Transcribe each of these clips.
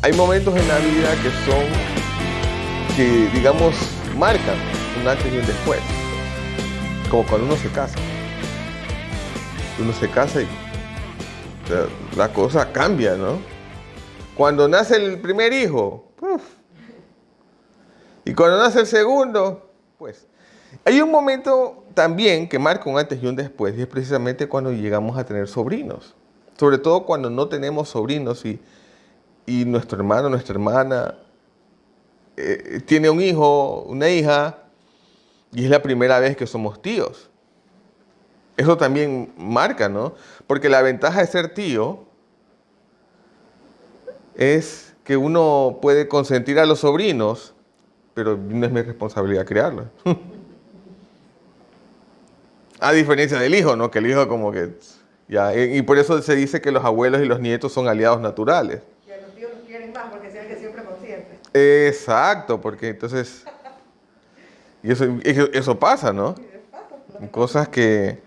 Hay momentos en la vida que digamos, marcan un antes y un después. Como cuando uno se casa. Uno se casa y la cosa cambia, ¿no? Cuando nace el primer hijo, ¡uf! Y cuando nace el segundo, pues. Hay un momento también que marca un antes y un después, y es precisamente cuando llegamos a tener sobrinos. Sobre todo cuando no tenemos sobrinos y nuestro hermano, nuestra hermana tiene un hijo, una hija, y es la primera vez que somos tíos. Eso también marca, ¿no? Porque la ventaja de ser tío es que uno puede consentir a los sobrinos, pero no es mi responsabilidad criarlos. A diferencia del hijo, ¿no? Que el hijo como que... Ya, y por eso se dice que los abuelos y los nietos son aliados naturales. Y a los tíos los quieren más porque es el que siempre consiente. Exacto, porque entonces... Y eso pasa, ¿no? Cosas que...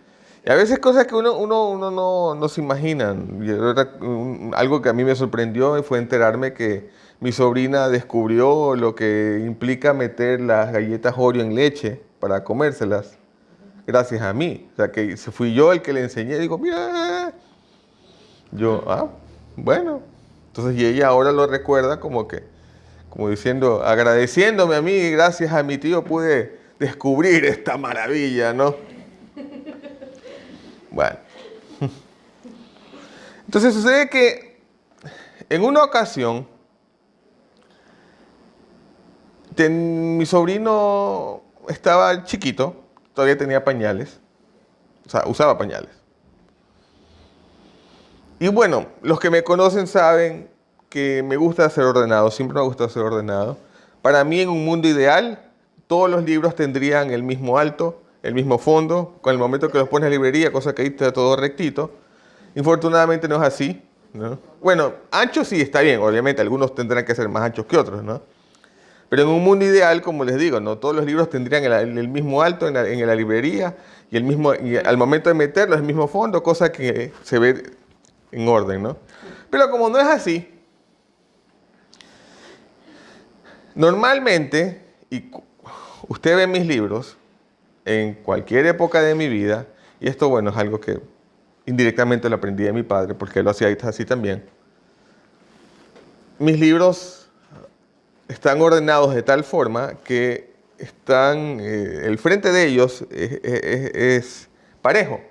Y a veces cosas que uno no se imagina. Algo que a mí me sorprendió fue enterarme que mi sobrina descubrió lo que implica meter las galletas Oreo en leche para comérselas, gracias a mí. O sea, que fui yo el que le enseñé. Digo, mira. Yo, bueno. Entonces, y ella ahora lo recuerda como diciendo, agradeciéndome a mí, gracias a mi tío pude descubrir esta maravilla, ¿no? Bueno. Entonces sucede que en una ocasión mi sobrino estaba chiquito, todavía tenía pañales, o sea, usaba pañales. Y bueno, los que me conocen saben que me gusta ser ordenado, siempre me gusta ser ordenado. Para mí, en un mundo ideal, todos los libros tendrían el mismo alto, el mismo fondo, con el momento que los pones en la librería, cosa que ahí está todo rectito. Infortunadamente no es así, ¿no? Bueno, ancho sí está bien, obviamente, algunos tendrán que ser más anchos que otros, ¿no? Pero en un mundo ideal, como les digo, ¿no? Todos los libros tendrían el mismo alto en la librería y al momento de meterlos el mismo fondo, cosa que se ve en orden, ¿no? Pero como no es así, normalmente, y usted ve mis libros en cualquier época de mi vida, y esto, bueno, es algo que indirectamente lo aprendí de mi padre, porque él lo hacía así también. Mis libros están ordenados de tal forma que el frente de ellos es parejo.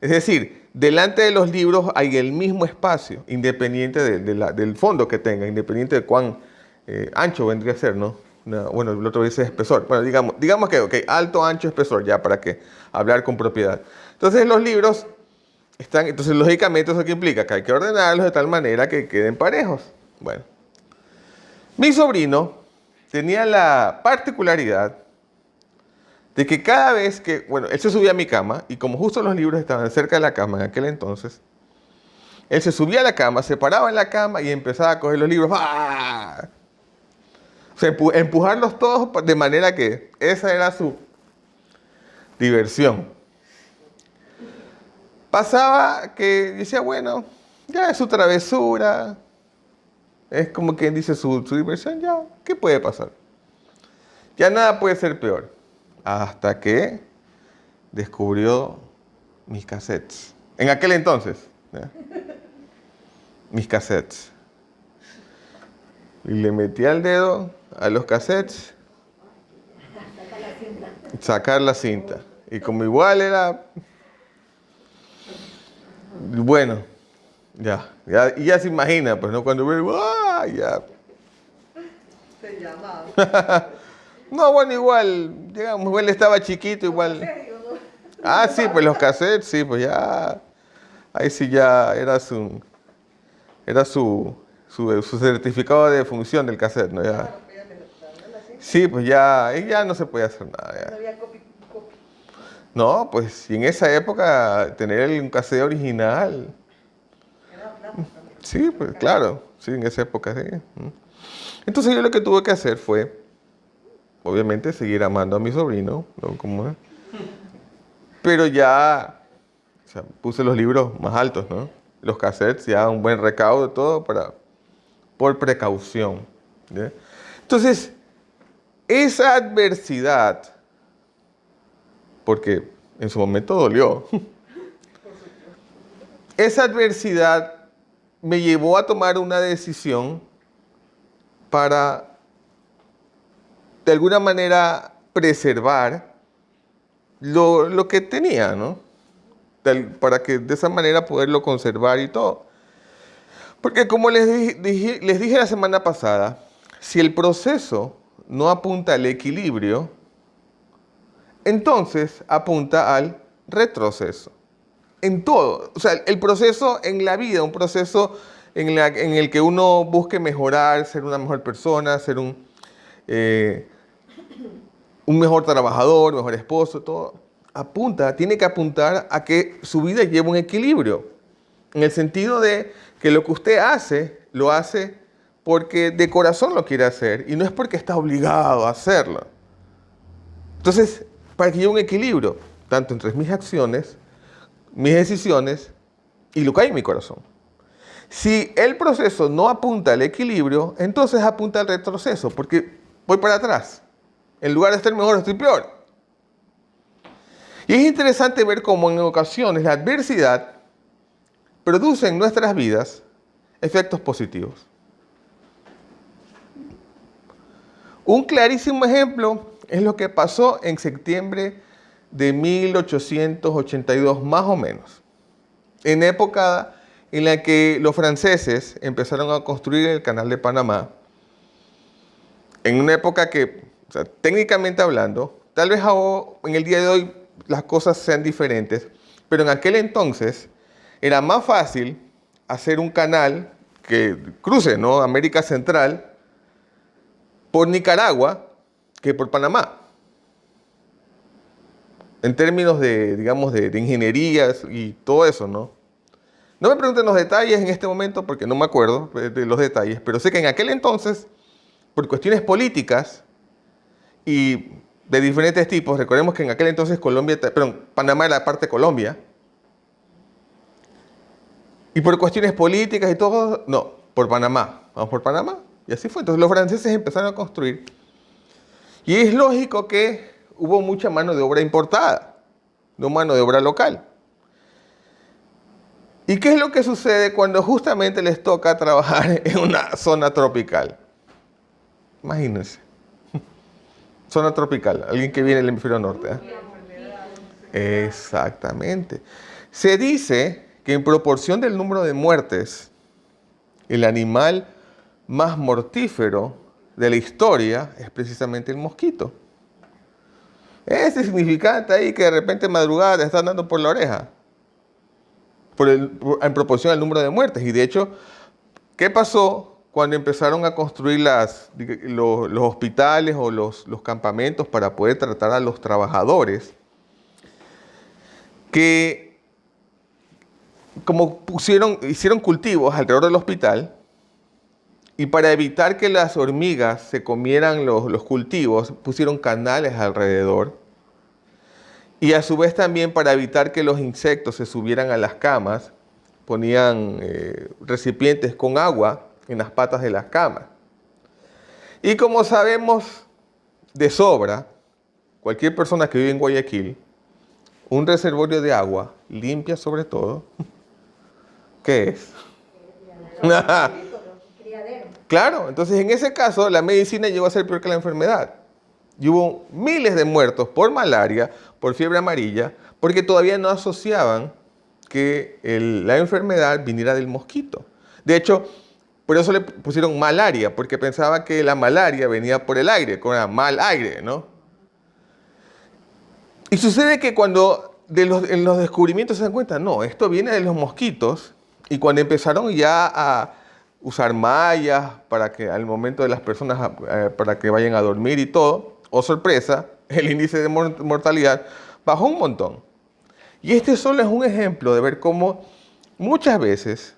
Es decir, delante de los libros hay el mismo espacio, independiente del fondo que tenga, independiente de cuán ancho vendría a ser, ¿no? Bueno, el otro dice espesor. Bueno, digamos que, ok, alto, ancho, espesor, ya para que hablar con propiedad. Entonces los libros entonces lógicamente eso que implica que hay que ordenarlos de tal manera que queden parejos. Bueno, mi sobrino tenía la particularidad de que cada vez que, bueno, él se subía a mi cama y como justo los libros estaban cerca de la cama en aquel entonces, él se subía a la cama, se paraba en la cama y empezaba a coger los libros. ¡Ah! O sea, empujarlos todos de manera que esa era su diversión. Pasaba que decía, bueno, ya es su travesura, es como quien dice su diversión, ya, ¿qué puede pasar? Ya nada puede ser peor. Hasta que descubrió mis cassettes. En aquel entonces, ¿ya? Mis cassettes. Y le metía el dedo a los cassettes, sacar la cinta. Y como igual era... Bueno, y ya se imagina, pues, ¿no? Cuando ve, ¡ah! Ya. Se llamaba. No, bueno, igual estaba chiquito, igual. ¿Serio, no? Ah, sí, pues los cassettes, sí, pues ya. Ahí sí ya era su certificado de función del cassette, ¿no? Ya. Claro, pues ya te lo así. Sí, pues ya no se podía hacer nada. No Ya. había copy. No, pues y en esa época tener un cassette original. Era plata también. Sí, pues claro, sí, en esa época sí. Entonces yo lo que tuve que hacer fue, obviamente, seguir amando a mi sobrino, ¿no? Pero ya, o sea, puse los libros más altos, ¿no? Los cassettes, ya un buen recaudo, todo para por precaución. ¿Ya? Entonces, esa adversidad, porque en su momento dolió, esa adversidad me llevó a tomar una decisión para, de alguna manera, preservar lo que tenía, ¿no? Para que de esa manera poderlo conservar y todo. Porque como les dije la semana pasada, si el proceso no apunta al equilibrio, entonces apunta al retroceso. En todo. O sea, el proceso en la vida, un proceso en el que uno busque mejorar, ser una mejor persona, ser un mejor trabajador, mejor esposo, todo, tiene que apuntar a que su vida lleve un equilibrio. En el sentido de que lo que usted hace, lo hace porque de corazón lo quiere hacer y no es porque está obligado a hacerlo. Entonces, para que lleve un equilibrio, tanto entre mis acciones, mis decisiones y lo que hay en mi corazón. Si el proceso no apunta al equilibrio, entonces apunta al retroceso, porque voy para atrás. En lugar de estar mejor, estoy peor. Y es interesante ver cómo en ocasiones la adversidad produce en nuestras vidas efectos positivos. Un clarísimo ejemplo es lo que pasó en septiembre de 1882, más o menos. En época en la que los franceses empezaron a construir el Canal de Panamá. En una época que, o sea, técnicamente hablando, tal vez en el día de hoy las cosas sean diferentes, pero en aquel entonces era más fácil hacer un canal que cruce, ¿no?, América Central por Nicaragua que por Panamá. En términos de, digamos, de ingenierías y todo eso, ¿no? No me pregunten los detalles en este momento porque no me acuerdo de los detalles, pero sé que en aquel entonces, por cuestiones políticas y de diferentes tipos, recordemos que en aquel entonces Panamá era parte de Colombia, y por cuestiones políticas y todo, no, por Panamá. Vamos por Panamá. Y así fue. Entonces los franceses empezaron a construir. Y es lógico que hubo mucha mano de obra importada, no mano de obra local. ¿Y qué es lo que sucede cuando justamente les toca trabajar en una zona tropical? Imagínense. Zona tropical, alguien que viene del hemisferio norte. Exactamente. Se dice que en proporción del número de muertes, el animal más mortífero de la historia es precisamente el mosquito. Es significante ahí que de repente madrugada te están dando por la oreja. En proporción al número de muertes. Y de hecho, ¿qué pasó cuando empezaron a construir los hospitales o los campamentos para poder tratar a los trabajadores? Que como hicieron cultivos alrededor del hospital, y para evitar que las hormigas se comieran los cultivos, pusieron canales alrededor. Y a su vez también para evitar que los insectos se subieran a las camas, ponían recipientes con agua en las patas de las camas. Y como sabemos de sobra, cualquier persona que vive en Guayaquil, un reservorio de agua, limpia sobre todo, ¿qué es? Claro, entonces en ese caso la medicina llegó a ser peor que la enfermedad. Y hubo miles de muertos por malaria, por fiebre amarilla, porque todavía no asociaban que la enfermedad viniera del mosquito. De hecho, por eso le pusieron malaria, porque pensaba que la malaria venía por el aire, con el mal aire, ¿no? Y sucede que cuando en los descubrimientos se dan cuenta, no, esto viene de los mosquitos, y cuando empezaron ya a usar mallas para que al momento de las personas, para que vayan a dormir y todo, oh sorpresa, el índice de mortalidad bajó un montón. Y este solo es un ejemplo de ver cómo muchas veces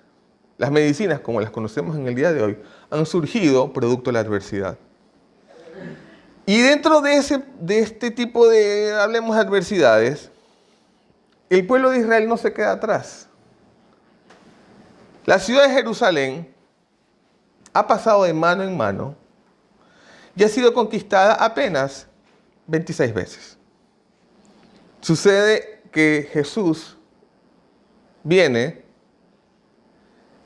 las medicinas, como las conocemos en el día de hoy, han surgido producto de la adversidad. Y dentro de este tipo de, hablemos de adversidades, el pueblo de Israel no se queda atrás. La ciudad de Jerusalén ha pasado de mano en mano y ha sido conquistada apenas 26 veces. Sucede que Jesús viene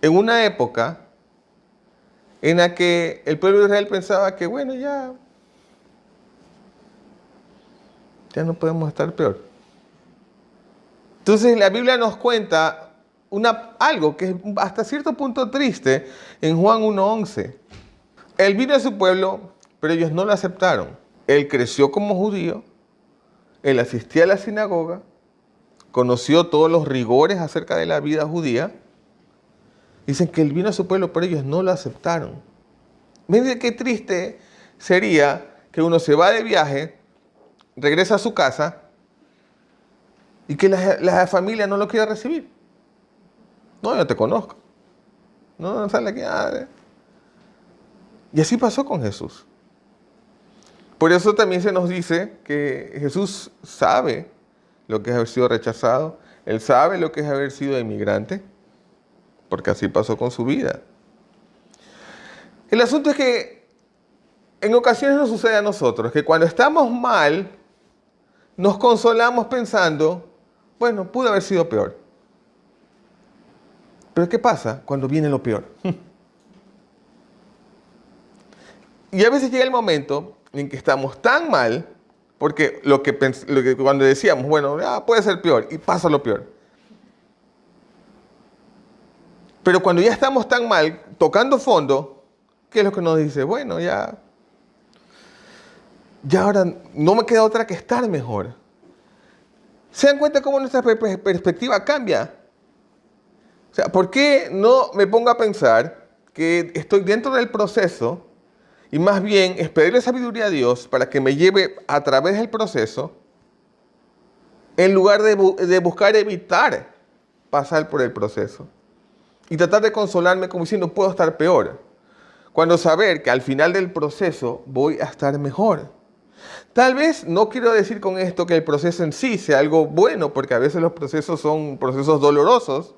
en una época en la que el pueblo de Israel pensaba que, bueno, ya no podemos estar peor. Entonces la Biblia nos cuenta algo que es hasta cierto punto triste en Juan 1:11. Él vino a su pueblo, pero ellos no lo aceptaron. Él creció como judío, él asistía a la sinagoga, conoció todos los rigores acerca de la vida judía. Dicen que él vino a su pueblo, pero ellos no lo aceptaron. Miren qué triste sería que uno se va de viaje, regresa a su casa y que la familia no lo quiera recibir. No, yo te conozco. No sale aquí. Y así pasó con Jesús. Por eso también se nos dice que Jesús sabe lo que es haber sido rechazado. Él sabe lo que es haber sido inmigrante, porque así pasó con su vida. El asunto es que en ocasiones nos sucede a nosotros que cuando estamos mal, nos consolamos pensando, bueno, pudo haber sido peor. Pero ¿qué pasa cuando viene lo peor? Y a veces llega el momento en que estamos tan mal, porque lo que cuando decíamos, bueno, puede ser peor, y pasa lo peor. Pero cuando ya estamos tan mal, tocando fondo, ¿qué es lo que nos dice? Bueno, ya ahora no me queda otra que estar mejor. ¿Se dan cuenta cómo nuestra perspectiva cambia? O sea, ¿por qué no me pongo a pensar que estoy dentro del proceso y más bien es pedirle sabiduría a Dios para que me lleve a través del proceso en lugar de buscar evitar pasar por el proceso y tratar de consolarme como diciendo puedo estar peor, cuando saber que al final del proceso voy a estar mejor? Tal vez no quiero decir con esto que el proceso en sí sea algo bueno, porque a veces los procesos son procesos dolorosos,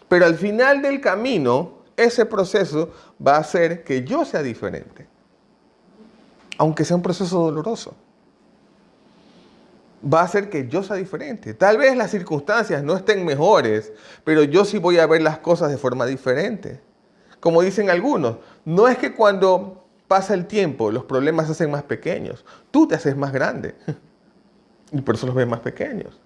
pero al final del camino, ese proceso va a hacer que yo sea diferente, aunque sea un proceso doloroso. Va a hacer que yo sea diferente. Tal vez las circunstancias no estén mejores, pero yo sí voy a ver las cosas de forma diferente. Como dicen algunos, no es que cuando pasa el tiempo los problemas se hacen más pequeños, tú te haces más grande y por eso los ves más pequeños.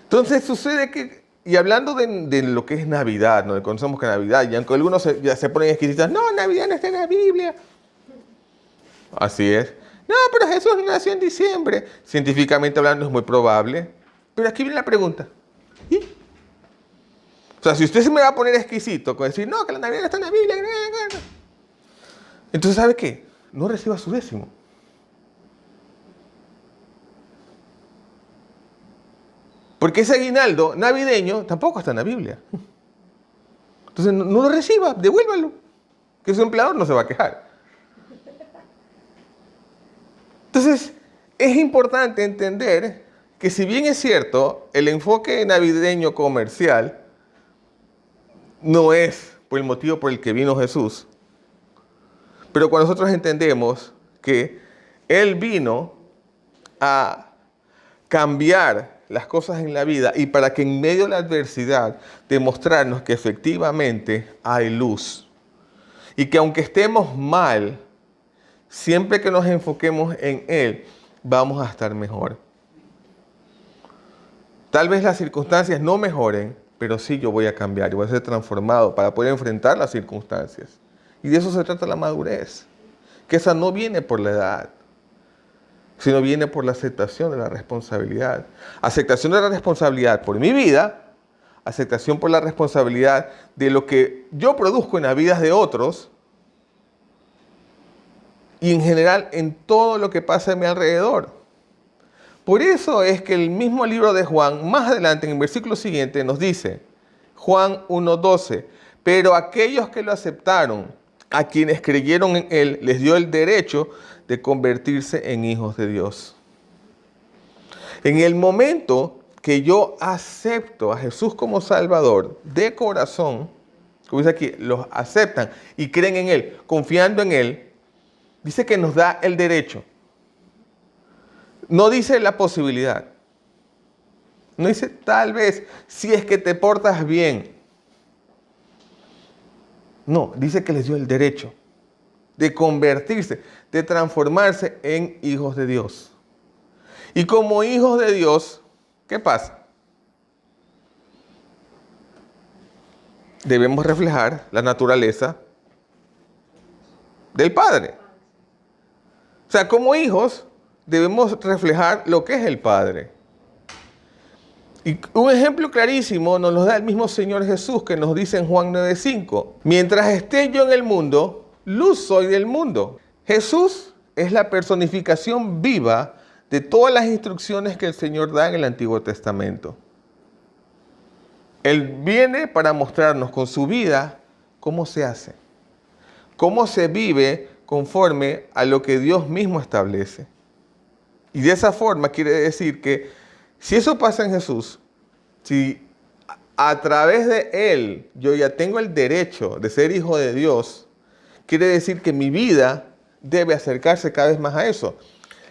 Entonces sucede que, y hablando de lo que es Navidad, ¿no? Conocemos que Navidad, y aunque algunos ya se ponen exquisitos, no, Navidad no está en la Biblia. Así es. No, pero Jesús nació en diciembre. Científicamente hablando es muy probable. Pero aquí viene la pregunta. ¿Y? O sea, si usted se me va a poner exquisito con decir, no, que la Navidad no está en la Biblia. Entonces, ¿sabe qué? No reciba su décimo. Porque ese aguinaldo navideño tampoco está en la Biblia. Entonces, no lo reciba, devuélvalo. Que su empleador no se va a quejar. Entonces, es importante entender que si bien es cierto, el enfoque navideño comercial no es por el motivo por el que vino Jesús, pero cuando nosotros entendemos que Él vino a cambiar las cosas en la vida y para que en medio de la adversidad demostrarnos que efectivamente hay luz y que aunque estemos mal, siempre que nos enfoquemos en Él, vamos a estar mejor. Tal vez las circunstancias no mejoren, pero sí yo voy a cambiar y voy a ser transformado para poder enfrentar las circunstancias. Y de eso se trata la madurez. Que esa no viene por la edad, sino viene por la aceptación de la responsabilidad. Aceptación de la responsabilidad por mi vida, aceptación por la responsabilidad de lo que yo produzco en las vidas de otros, y en general en todo lo que pasa a mi alrededor. Por eso es que el mismo libro de Juan, más adelante en el versículo siguiente, nos dice, Juan 1:12, pero aquellos que lo aceptaron, a quienes creyeron en Él, les dio el derecho de convertirse en hijos de Dios. En el momento que yo acepto a Jesús como Salvador de corazón, como dice aquí, los aceptan y creen en Él, confiando en Él, dice que nos da el derecho. No dice la posibilidad. No dice tal vez si es que te portas bien. No, dice que les dio el derecho de convertirse, de transformarse en hijos de Dios. Y como hijos de Dios, ¿qué pasa? Debemos reflejar la naturaleza del Padre. O sea, como hijos debemos reflejar lo que es el Padre. Y un ejemplo clarísimo nos lo da el mismo Señor Jesús, que nos dice en Juan 9:5. Mientras esté yo en el mundo, luz soy del mundo. Jesús es la personificación viva de todas las instrucciones que el Señor da en el Antiguo Testamento. Él viene para mostrarnos con su vida cómo se hace, cómo se vive conforme a lo que Dios mismo establece. Y de esa forma quiere decir que si eso pasa en Jesús, si a través de Él yo ya tengo el derecho de ser hijo de Dios, quiere decir que mi vida debe acercarse cada vez más a eso.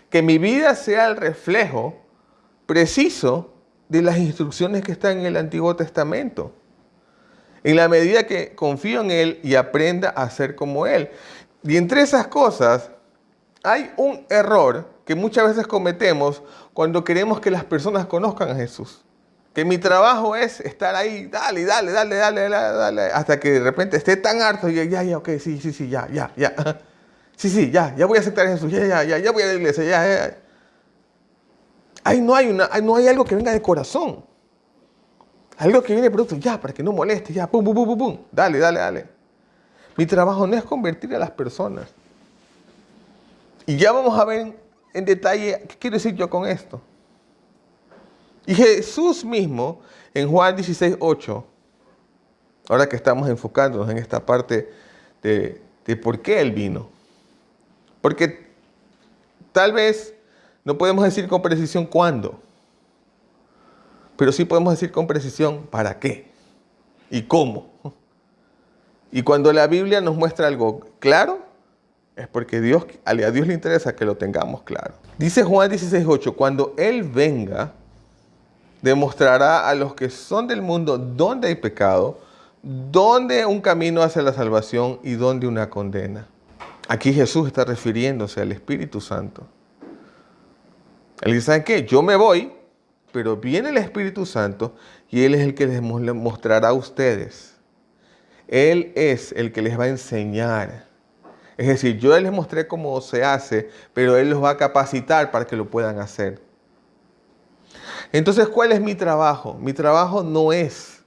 Que mi vida sea el reflejo preciso de las instrucciones que están en el Antiguo Testamento. En la medida que confío en Él y aprenda a ser como Él. Y entre esas cosas hay un error que muchas veces cometemos cuando queremos que las personas conozcan a Jesús. Que mi trabajo es estar ahí, dale, hasta que de repente esté tan harto y ya, ok, sí, ya. Sí, ya voy a aceptar a Jesús, ya voy a la iglesia, ya. Ahí no hay algo que venga de corazón. Algo que viene de producto, ya, para que no moleste, ya, pum, dale. Mi trabajo no es convertir a las personas. Y ya vamos a ver en detalle qué quiero decir yo con esto. Y Jesús mismo, en Juan 16:8, ahora que estamos enfocándonos en esta parte de por qué Él vino. Porque tal vez no podemos decir con precisión cuándo, pero sí podemos decir con precisión para qué y cómo. Y cuando la Biblia nos muestra algo claro, es porque a Dios le interesa que lo tengamos claro. Dice Juan 16:8, cuando Él venga, demostrará a los que son del mundo dónde hay pecado, dónde un camino hacia la salvación y dónde una condena. Aquí Jesús está refiriéndose al Espíritu Santo. Él dice, ¿saben qué? Yo me voy, pero viene el Espíritu Santo y Él es el que les mostrará a ustedes. Él es el que les va a enseñar. Es decir, yo les mostré cómo se hace, pero Él los va a capacitar para que lo puedan hacer. Entonces, ¿cuál es mi trabajo? Mi trabajo no es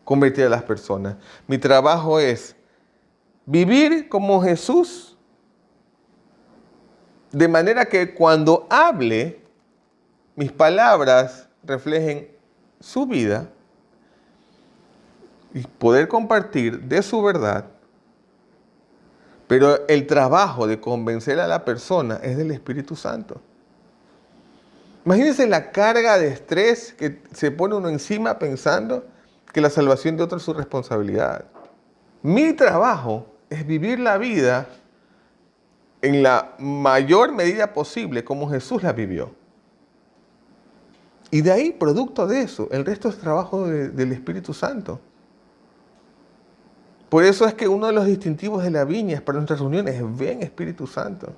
convertir a las personas. Mi trabajo es vivir como Jesús, de manera que cuando hable, mis palabras reflejen su vida y poder compartir de su verdad. Pero el trabajo de convencer a la persona es del Espíritu Santo. Imagínense la carga de estrés que se pone uno encima pensando que la salvación de otro es su responsabilidad. Mi trabajo es vivir la vida en la mayor medida posible como Jesús la vivió. Y de ahí, producto de eso, el resto es trabajo del Espíritu Santo. Por eso es que uno de los distintivos de la viña para nuestras reuniones es ven Espíritu Santo.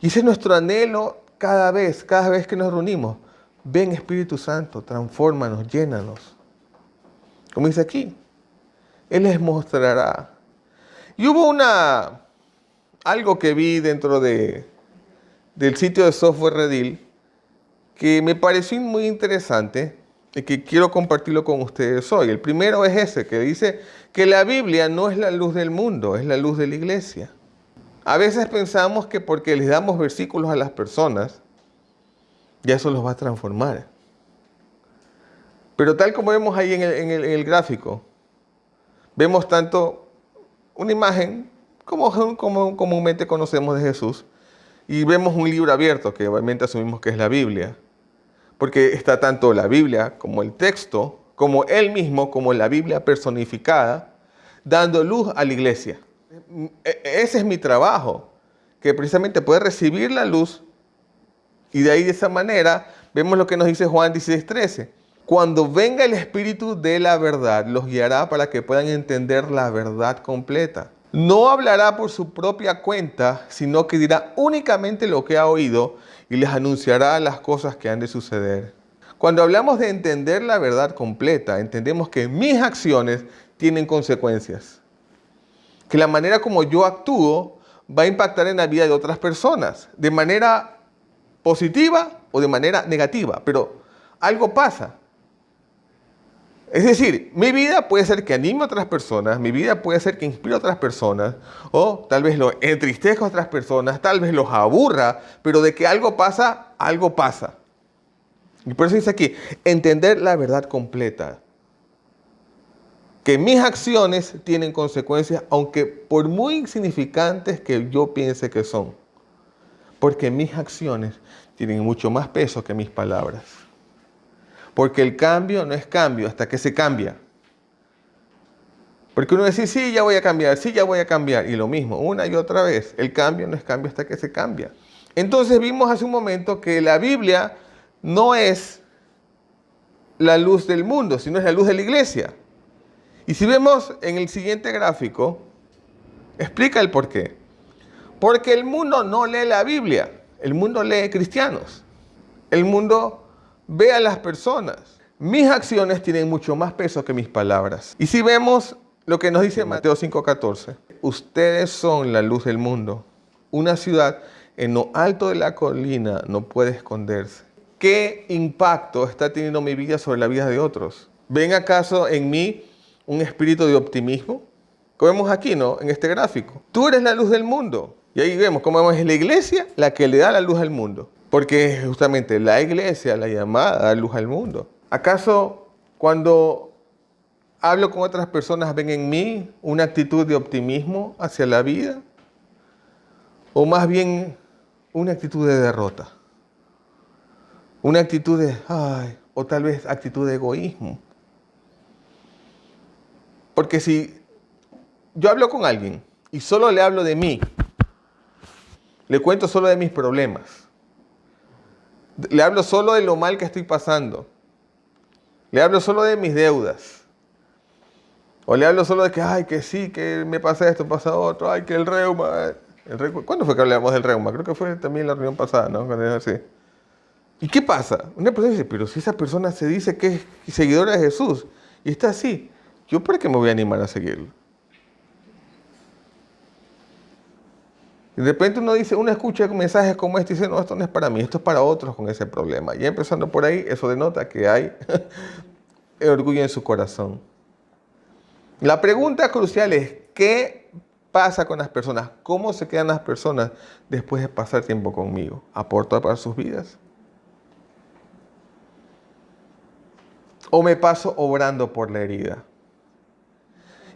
Y ese es nuestro anhelo cada vez que nos reunimos. Ven Espíritu Santo, transfórmanos, llénanos. Como dice aquí, Él les mostrará. Y hubo algo que vi dentro del sitio de Software Redil que me pareció muy interesante y que quiero compartirlo con ustedes hoy. El primero es ese, que dice que la Biblia no es la luz del mundo, es la luz de la iglesia. A veces pensamos que porque les damos versículos a las personas, ya eso los va a transformar. Pero tal como vemos ahí en el gráfico, vemos tanto una imagen como comúnmente conocemos de Jesús, y vemos un libro abierto, que obviamente asumimos que es la Biblia, porque está tanto la Biblia como el texto, como Él mismo, como la Biblia personificada, dando luz a la iglesia. Ese es mi trabajo, que precisamente puede recibir la luz y de ahí de esa manera vemos lo que nos dice Juan 16:13. Cuando venga el Espíritu de la verdad, los guiará para que puedan entender la verdad completa. No hablará por su propia cuenta, sino que dirá únicamente lo que ha oído y les anunciará las cosas que han de suceder. Cuando hablamos de entender la verdad completa, entendemos que mis acciones tienen consecuencias. Que la manera como yo actúo va a impactar en la vida de otras personas, de manera positiva o de manera negativa, pero algo pasa. Es decir, mi vida puede ser que anime a otras personas, mi vida puede ser que inspire a otras personas, o tal vez lo entristezca a otras personas, tal vez los aburra, pero de que algo pasa, algo pasa. Y por eso dice aquí, entender la verdad completa. Que mis acciones tienen consecuencias, aunque por muy insignificantes que yo piense que son. Porque mis acciones tienen mucho más peso que mis palabras. Porque el cambio no es cambio hasta que se cambia. Porque uno dice, sí, ya voy a cambiar, sí, ya voy a cambiar. Y lo mismo, una y otra vez, el cambio no es cambio hasta que se cambia. Entonces vimos hace un momento que la Biblia no es la luz del mundo, sino es la luz de la iglesia. Y si vemos en el siguiente gráfico, explica el por qué. Porque el mundo no lee la Biblia, el mundo lee cristianos. El mundo ve a las personas. Mis acciones tienen mucho más peso que mis palabras. Y si vemos lo que nos dice Mateo 5:14, ustedes son la luz del mundo. Una ciudad en lo alto de la colina no puede esconderse. ¿Qué impacto está teniendo mi vida sobre la vida de otros? ¿Ven acaso en mí un espíritu de optimismo? Como vemos aquí, ¿no? En este gráfico. Tú eres la luz del mundo. Y ahí vemos cómo es la iglesia la que le da la luz al mundo. Porque es justamente la iglesia la llamada a dar luz al mundo. ¿Acaso cuando hablo con otras personas ven en mí una actitud de optimismo hacia la vida? ¿O más bien una actitud de derrota? Una actitud de, o tal vez actitud de egoísmo. Porque si yo hablo con alguien y solo le hablo de mí, le cuento solo de mis problemas, le hablo solo de lo mal que estoy pasando, le hablo solo de mis deudas, o le hablo solo de que, que sí, que me pasa esto, pasa otro, que el reuma. ¿Cuándo fue que hablamos del reuma? Creo que fue también la reunión pasada, ¿no? Cuando era así. ¿Y qué pasa? Una persona dice, pero si esa persona se dice que es seguidora de Jesús y está así, ¿yo por qué me voy a animar a seguirlo? Y de repente uno escucha mensajes como este y dice, no, esto no es para mí, esto es para otros con ese problema. Y empezando por ahí, eso denota que hay orgullo en su corazón. La pregunta crucial es, ¿qué pasa con las personas? ¿Cómo se quedan las personas después de pasar tiempo conmigo? ¿Aporto para sus vidas? ¿O me paso obrando por la herida?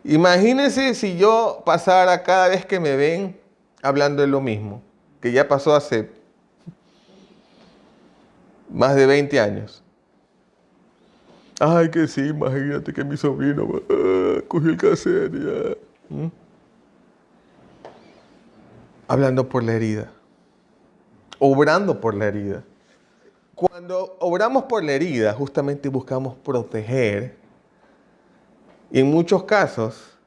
Imagínense si yo pasara cada vez que me ven hablando de lo mismo, que ya pasó hace más de 20 años. Ay, que sí, imagínate que mi sobrino cogió el cassette ya. Hablando por la herida. Obrando por la herida. Cuando obramos por la herida, justamente buscamos proteger. Y en muchos casos,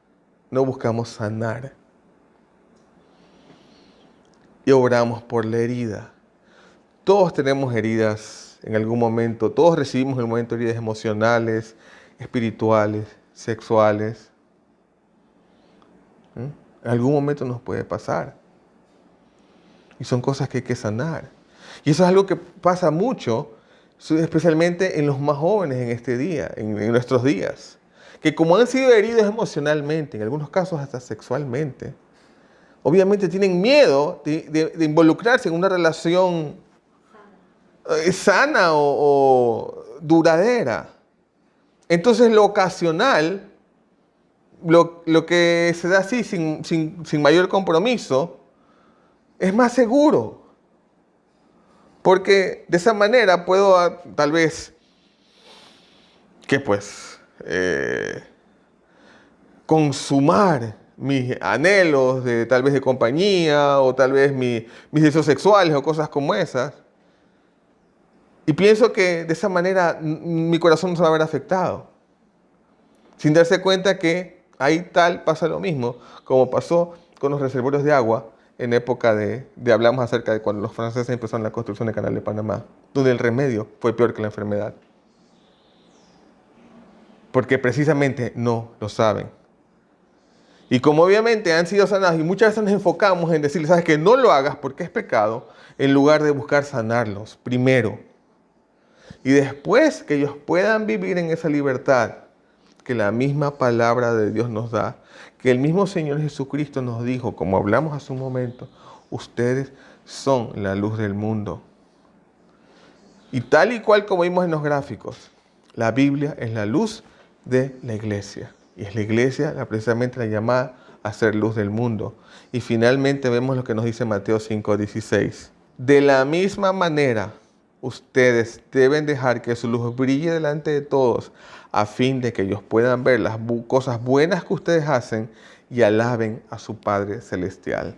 no buscamos sanar. Y obramos por la herida. Todos tenemos heridas en algún momento. Todos recibimos en algún momento heridas emocionales, espirituales, sexuales. En algún momento nos puede pasar. Y son cosas que hay que sanar. Y eso es algo que pasa mucho, especialmente en los más jóvenes en este día, en nuestros días. Que como han sido heridos emocionalmente, en algunos casos hasta sexualmente, obviamente tienen miedo de involucrarse en una relación sana o duradera. Entonces lo ocasional, lo que se da así sin mayor compromiso, es más seguro. Porque de esa manera puedo tal vez que pues consumar mis anhelos de tal vez de compañía o tal vez mis deseos sexuales o cosas como esas. Y pienso que de esa manera mi corazón no se va a ver afectado. Sin darse cuenta que ahí tal pasa lo mismo, como pasó con los reservorios de agua en época hablamos acerca de cuando los franceses empezaron la construcción del Canal de Panamá, donde el remedio fue peor que la enfermedad. Porque precisamente no lo saben. Y como obviamente han sido sanados y muchas veces nos enfocamos en decirles, sabes que no lo hagas porque es pecado, en lugar de buscar sanarlos primero. Y después que ellos puedan vivir en esa libertad que la misma palabra de Dios nos da, que el mismo Señor Jesucristo nos dijo, como hablamos hace un momento, ustedes son la luz del mundo. Y tal y cual como vimos en los gráficos, la Biblia es la luz de la iglesia. Y es la iglesia precisamente la llamada a ser luz del mundo. Y finalmente vemos lo que nos dice Mateo 5:16. De la misma manera, ustedes deben dejar que su luz brille delante de todos, a fin de que ellos puedan ver las cosas buenas que ustedes hacen y alaben a su Padre Celestial.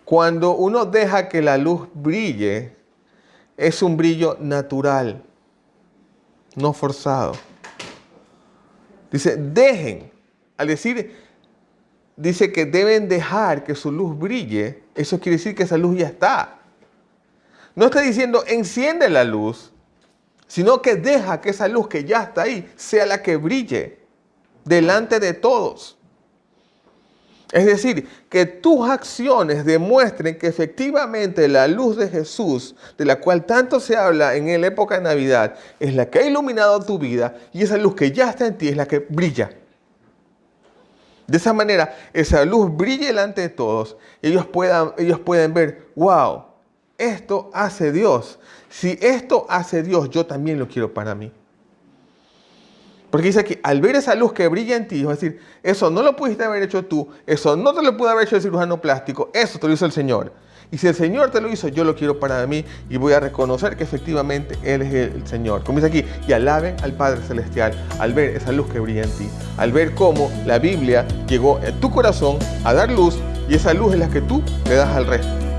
Cuando uno deja que la luz brille, es un brillo natural, no forzado. Dice, dejen. Al decir, dice que deben dejar que su luz brille. Eso quiere decir que esa luz ya está. No está diciendo, enciende la luz, sino que deja que esa luz que ya está ahí sea la que brille delante de todos. Es decir, que tus acciones demuestren que efectivamente la luz de Jesús, de la cual tanto se habla en la época de Navidad, es la que ha iluminado tu vida y esa luz que ya está en ti es la que brilla. De esa manera, esa luz brilla delante de todos y ellos pueden ver, wow, esto hace Dios. Si esto hace Dios, yo también lo quiero para mí. Porque dice aquí, al ver esa luz que brilla en ti, es decir, eso no lo pudiste haber hecho tú, eso no te lo pudo haber hecho el cirujano plástico, eso te lo hizo el Señor. Y si el Señor te lo hizo, yo lo quiero para mí y voy a reconocer que efectivamente Él es el Señor. Como dice aquí, y alaben al Padre Celestial al ver esa luz que brilla en ti, al ver cómo la Biblia llegó en tu corazón a dar luz y esa luz es la que tú le das al resto.